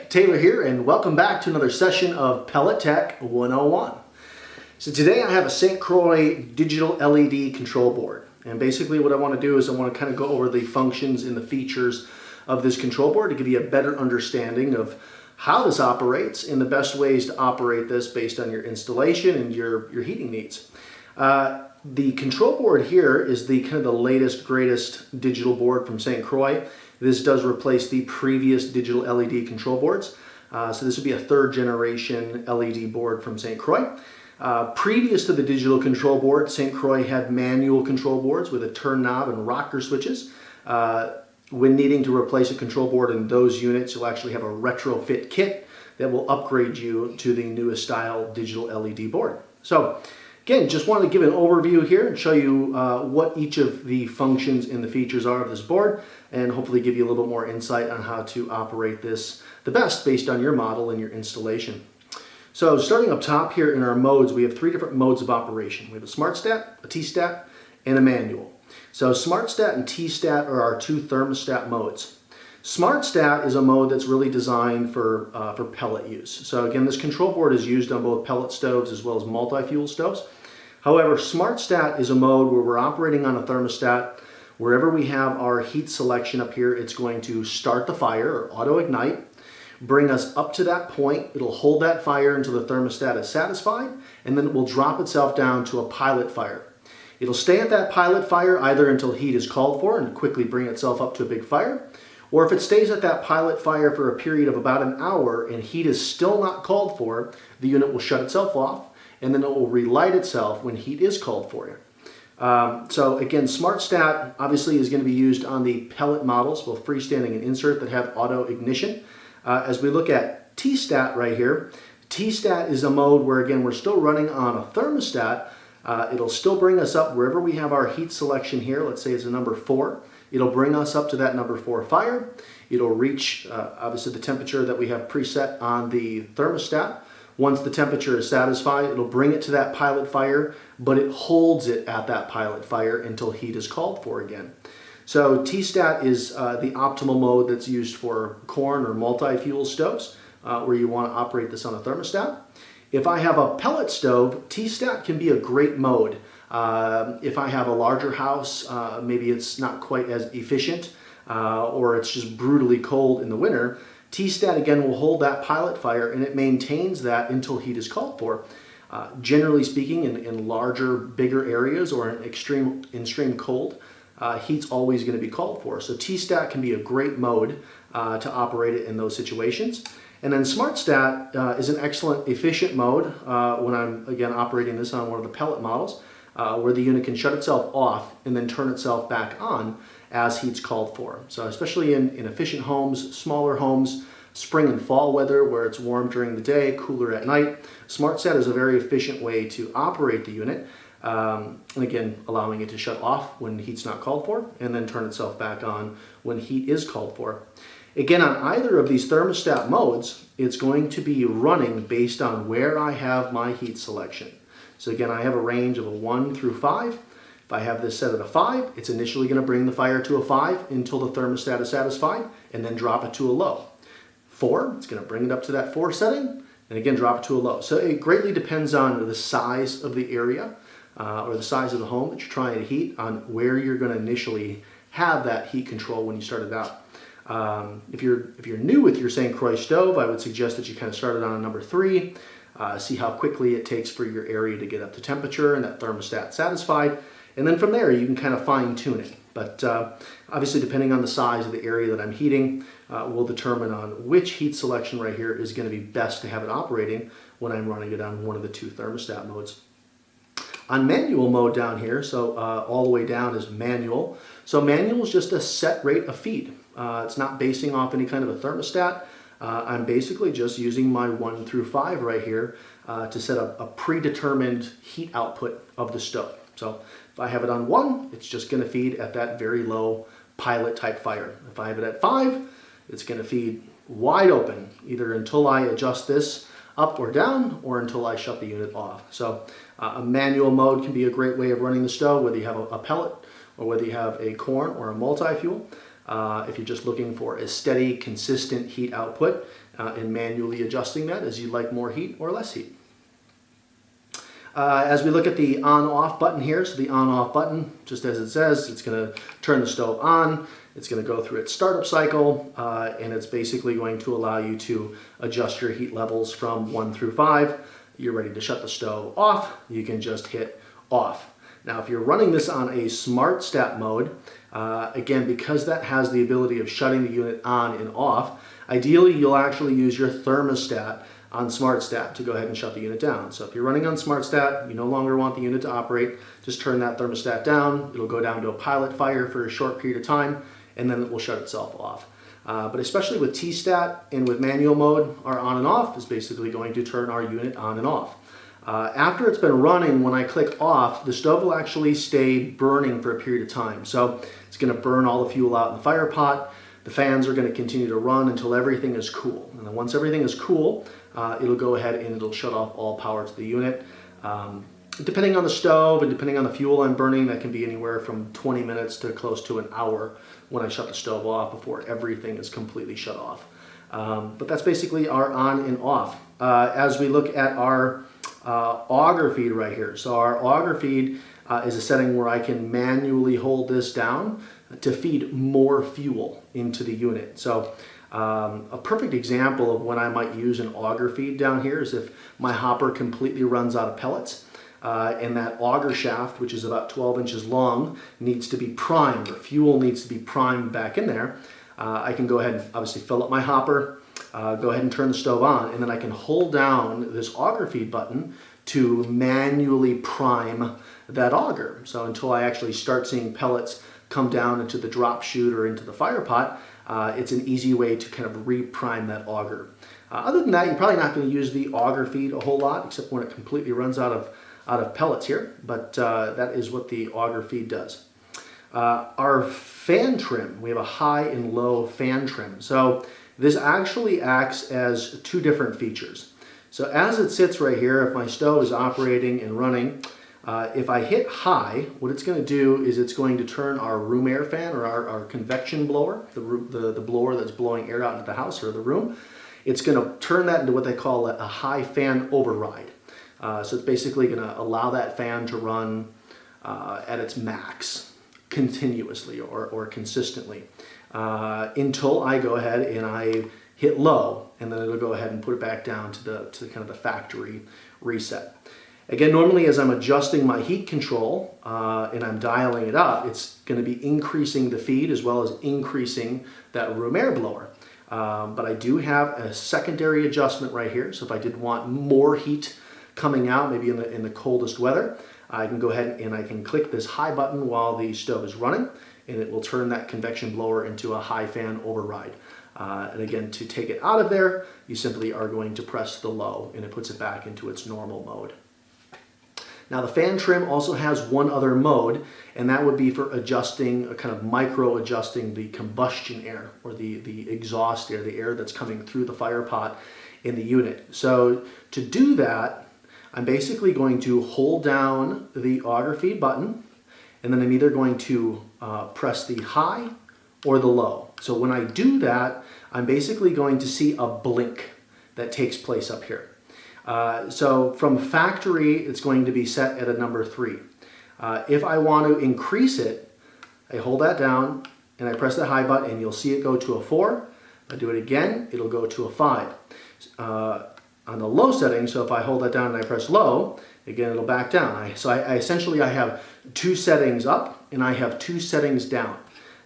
Taylor here, and welcome back to another session of Pellet Tech 101. So today I have a St. Croix digital LED control board, and basically what I want to do is I want to kind of go over the functions and the features of this control board to give you a better understanding of how this operates and the best ways to operate this based on your installation and your heating needs. The control board here is the kind of the latest, greatest digital board from St. Croix. This does replace the previous digital LED control boards. So this would be a third generation LED board from St. Croix. Previous to the digital control board, St. Croix had manual control boards with a turn knob and rocker switches. When needing to replace a control board in those units, you'll actually have a retrofit kit that will upgrade you to the newest style digital LED board. So again, just wanted to give an overview here and show you what each of the functions and the features are of this board, and hopefully give you a little bit more insight on how to operate this the best based on your model and your installation. So starting up top here in our modes, we have three different modes of operation. We have a Smart Stat, a T-Stat, and a manual. So Smart Stat and T-Stat are our two thermostat modes. Smart Stat is a mode that's really designed for pellet use. So again, this control board is used on both pellet stoves as well as multi-fuel stoves. However, Smart Stat is a mode where we're operating on a thermostat. Wherever we have our heat selection up here, it's going to start the fire or auto ignite, bring us up to that point. It'll hold that fire until the thermostat is satisfied, and then it will drop itself down to a pilot fire. It'll stay at that pilot fire either until heat is called for and quickly bring itself up to a big fire, or if it stays at that pilot fire for a period of about an hour and heat is still not called for, the unit will shut itself off, and then it will relight itself when heat is called for you. So again, Smart Stat obviously is going to be used on the pellet models, both freestanding and insert, that have auto ignition. As we look at T-Stat right here, T-Stat is a mode where again we're still running on a thermostat. It'll still bring us up wherever we have our heat selection here. Let's say it's a number 4. It'll bring us up to that number 4 fire. It'll reach obviously the temperature that we have preset on the thermostat. Once the temperature is satisfied, it'll bring it to that pilot fire, but it holds it at that pilot fire until heat is called for again. So T-Stat is the optimal mode that's used for corn or multi-fuel stoves where you want to operate this on a thermostat. If I have a pellet stove, T-Stat can be a great mode. If I have a larger house, maybe it's not quite as efficient or it's just brutally cold in the winter, T-Stat again will hold that pilot fire and it maintains that until heat is called for. Generally speaking, in larger, bigger areas or in extreme cold, heat's always going to be called for. So T-Stat can be a great mode to operate it in those situations. And then Smart Stat is an excellent, efficient mode when I'm, again, operating this on one of the pellet models, where the unit can shut itself off and then turn itself back on as heat's called for. So especially in efficient homes, smaller homes, spring and fall weather where it's warm during the day, cooler at night, Smart Stat is a very efficient way to operate the unit. And again, allowing it to shut off when heat's not called for and then turn itself back on when heat is called for. Again, on either of these thermostat modes, it's going to be running based on where I have my heat selection. So again, I have a range of a 1 through 5. If I have this set at a 5, it's initially going to bring the fire to a 5 until the thermostat is satisfied and then drop it to a low. 4, it's going to bring it up to that 4 setting and again drop it to a low. So it greatly depends on the size of the area or the size of the home that you're trying to heat on where you're going to initially have that heat control when you start it out. If you're new with your St. Croix stove, I would suggest that you kind of start it on a number 3, see how quickly it takes for your area to get up to temperature and that thermostat satisfied, and then from there you can kind of fine tune it. But obviously depending on the size of the area that I'm heating will determine on which heat selection right here is going to be best to have it operating when I'm running it on one of the two thermostat modes. On manual mode down here, so all the way down is manual. So manual is just a set rate of feed. It's not basing off any kind of a thermostat. I'm basically just using my 1 through 5 right here to set up a predetermined heat output of the stove. So if I have it on 1, it's just going to feed at that very low pilot type fire. If I have it at 5, it's going to feed wide open, either until I adjust this up or down or until I shut the unit off. So a manual mode can be a great way of running the stove, whether you have a pellet or whether you have a corn or a multi-fuel. if you're just looking for a steady, consistent heat output and manually adjusting that as you like more heat or less heat. As we look at the on-off button here, so the on-off button, just as it says, it's going to turn the stove on, it's going to go through its startup cycle, and it's basically going to allow you to adjust your heat levels from 1 through 5. You're ready to shut the stove off, you can just hit off. Now if you're running this on a Thermostat mode, again, because that has the ability of shutting the unit on and off, ideally you'll actually use your thermostat on SmartStat to go ahead and shut the unit down. So if you're running on SmartStat, you no longer want the unit to operate, just turn that thermostat down. It'll go down to a pilot fire for a short period of time, and then it will shut itself off. But especially with T-Stat and with manual mode, our on and off is basically going to turn our unit on and off. After it's been running, when I click off, the stove will actually stay burning for a period of time. So it's going to burn all the fuel out in the fire pot. The fans are going to continue to run until everything is cool. And then once everything is cool, it'll go ahead and it'll shut off all power to the unit. Depending on the stove and depending on the fuel I'm burning, that can be anywhere from 20 minutes to close to an hour when I shut the stove off before everything is completely shut off. But that's basically our on and off. As we look at our Agra Feed right here. So our Agra Feed is a setting where I can manually hold this down to feed more fuel into the unit. So a perfect example of when I might use an Agra Feed down here is if my hopper completely runs out of pellets and that auger shaft, which is about 12 inches long, needs to be primed, or fuel needs to be primed back in there. I can go ahead and obviously fill up my hopper, go ahead and turn the stove on, and then I can hold down this Agra Feed button to manually prime that auger. So until I actually start seeing pellets come down into the drop chute or into the fire pot, it's an easy way to kind of re-prime that auger. Other than that, you're probably not going to use the Agra Feed a whole lot, except when it completely runs out of pellets here, but that is what the Agra Feed does. Our fan trim, we have a high and low fan trim. So this actually acts as two different features. So as it sits right here, if my stove is operating and running, if I hit high, what it's going to do is it's going to turn our room air fan, or our convection blower, the blower that's blowing air out into the house or the room, it's going to turn that into what they call a high fan override. So it's basically going to allow that fan to run at its max continuously or consistently until I go ahead and I hit low, and then it'll go ahead and put it back down to kind of the factory reset. Again, normally as I'm adjusting my heat control and I'm dialing it up, it's going to be increasing the feed as well as increasing that room air blower. But I do have a secondary adjustment right here. So if I did want more heat coming out, maybe in the coldest weather, I can go ahead and I can click this high button while the stove is running, and it will turn that convection blower into a high fan override. And again, to take it out of there, you simply are going to press the low, and it puts it back into its normal mode. Now the fan trim also has one other mode, and that would be for adjusting, kind of micro adjusting the combustion air, or the exhaust air, the air that's coming through the fire pot in the unit. So to do that, I'm basically going to hold down the Agra Feed button, and then I'm either going to press the high or the low. So when I do that, I'm basically going to see a blink that takes place up here. So from factory, it's going to be set at a number 3. If I want to increase it, I hold that down and I press the high button, and you'll see it go to a 4. If I do it again, it'll go to a 5. On the low setting, so if I hold that down and I press low, again it'll back down. So essentially I have 2 settings up and I have 2 settings down.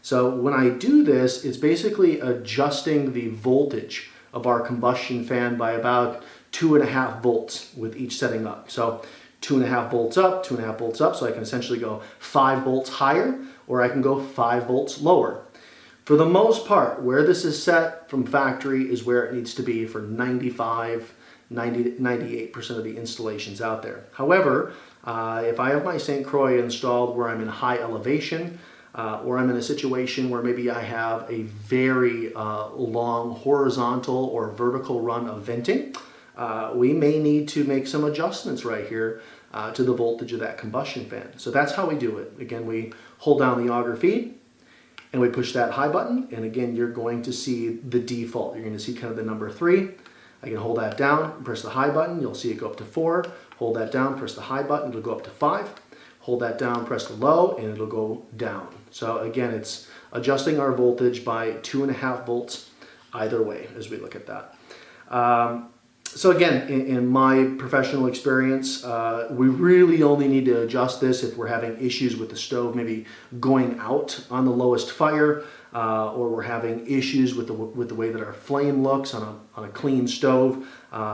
So when I do this, it's basically adjusting the voltage of our combustion fan by about 2.5 volts with each setting up. So 2.5 volts up, 2.5 volts up, so I can essentially go 5 volts higher, or I can go 5 volts lower. For the most part, where this is set from factory is where it needs to be for 98% of the installations out there. However, if I have my St. Croix installed where I'm in high elevation, or I'm in a situation where maybe I have a very long horizontal or vertical run of venting, we may need to make some adjustments right here to the voltage of that combustion fan. So that's how we do it. Again, we hold down the Agra Feed, and we push that high button, and again, you're going to see the default. You're going to see kind of the number 3. I can hold that down, press the high button, you'll see it go up to 4. Hold that down, press the high button, it'll go up to 5. Hold that down, press the low, and it'll go down. So again, it's adjusting our voltage by 2.5 volts either way as we look at that. So again, in my professional experience, we really only need to adjust this if we're having issues with the stove, maybe going out on the lowest fire, or we're having issues with the way that our flame looks on a clean stove,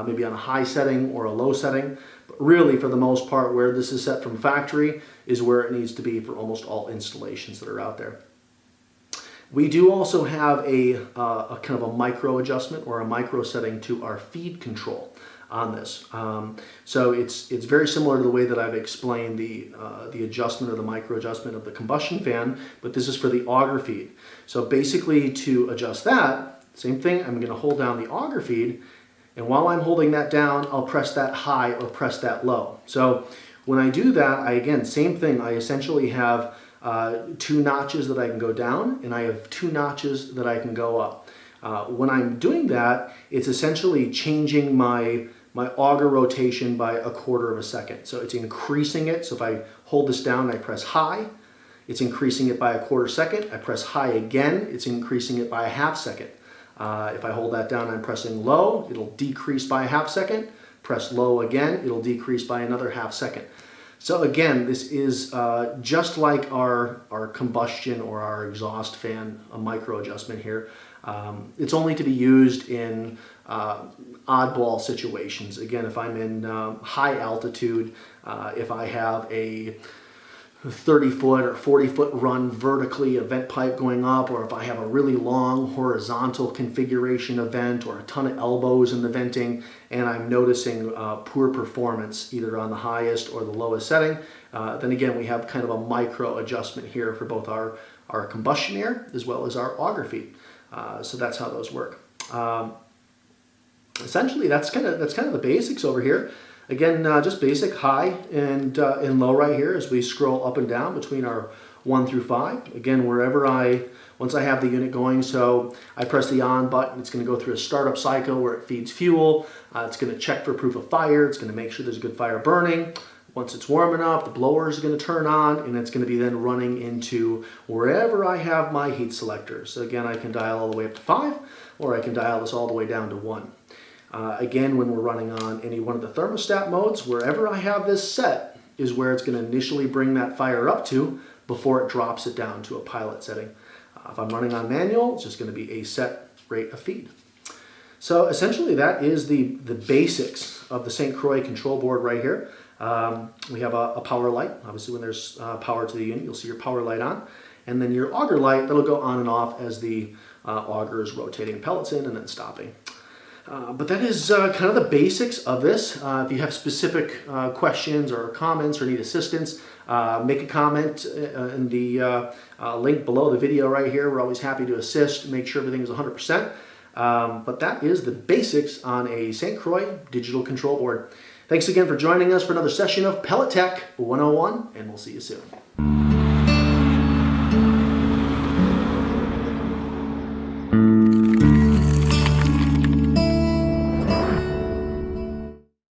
maybe on a high setting or a low setting. But really, for the most part, where this is set from factory is where it needs to be for almost all installations that are out there. We do also have a kind of a micro adjustment or a micro setting to our feed control on this. So it's very similar to the way that I've explained the adjustment or the micro adjustment of the combustion fan, but this is for the Agra Feed. So basically, to adjust that, same thing, I'm going to hold down the Agra Feed, and while I'm holding that down, I'll press that high or press that low. So when I do that, again, same thing, I essentially have 2 notches that I can go down, and I have 2 notches that I can go up. When I'm doing that, it's essentially changing my auger rotation by 1/4 of a second. So it's increasing it. So if I hold this down and I press high, it's increasing it by 1/4 second. I press high again, it's increasing it by 1/2 second. If I hold that down and I'm pressing low, it'll decrease by 1/2 second. Press low again, it'll decrease by another 1/2 second. So again, this is just like our combustion or our exhaust fan, a micro adjustment here. It's only to be used in oddball situations. Again, if I'm in high altitude, if I have a 30-foot or 40-foot run vertically, a vent pipe going up, or if I have a really long horizontal configuration of vent or a ton of elbows in the venting, and I'm noticing poor performance either on the highest or the lowest setting, then again, we have kind of a micro adjustment here for both our combustion air as well as our Agra Feed. So that's how those work. Essentially, that's kind of the basics over here. Again, just basic high and low right here as we scroll up and down between our 1 through 5. Again, once I have the unit going, so I press the on button, it's going to go through a startup cycle where it feeds fuel. It's going to check for proof of fire. It's going to make sure there's a good fire burning. Once it's warm enough, the blower is going to turn on, and it's going to be then running into wherever I have my heat selector. So again, I can dial all the way up to 5, or I can dial this all the way down to 1. Again, when we're running on any one of the thermostat modes, wherever I have this set is where it's going to initially bring that fire up to before it drops it down to a pilot setting. If I'm running on manual, it's just going to be a set rate of feed. So essentially that is the basics of the St. Croix control board right here. We have a power light. Obviously when there's power to the unit, you'll see your power light on. And then your auger light, that'll go on and off as the auger is rotating pellets in and then stopping. But that is kind of the basics of this. If you have specific questions or comments or need assistance, make a comment in the link below the video right here. We're always happy to assist, make sure everything is 100%. But that is the basics on a St. Croix digital control board. Thanks again for joining us for another session of Pellet Tech 101, and we'll see you soon.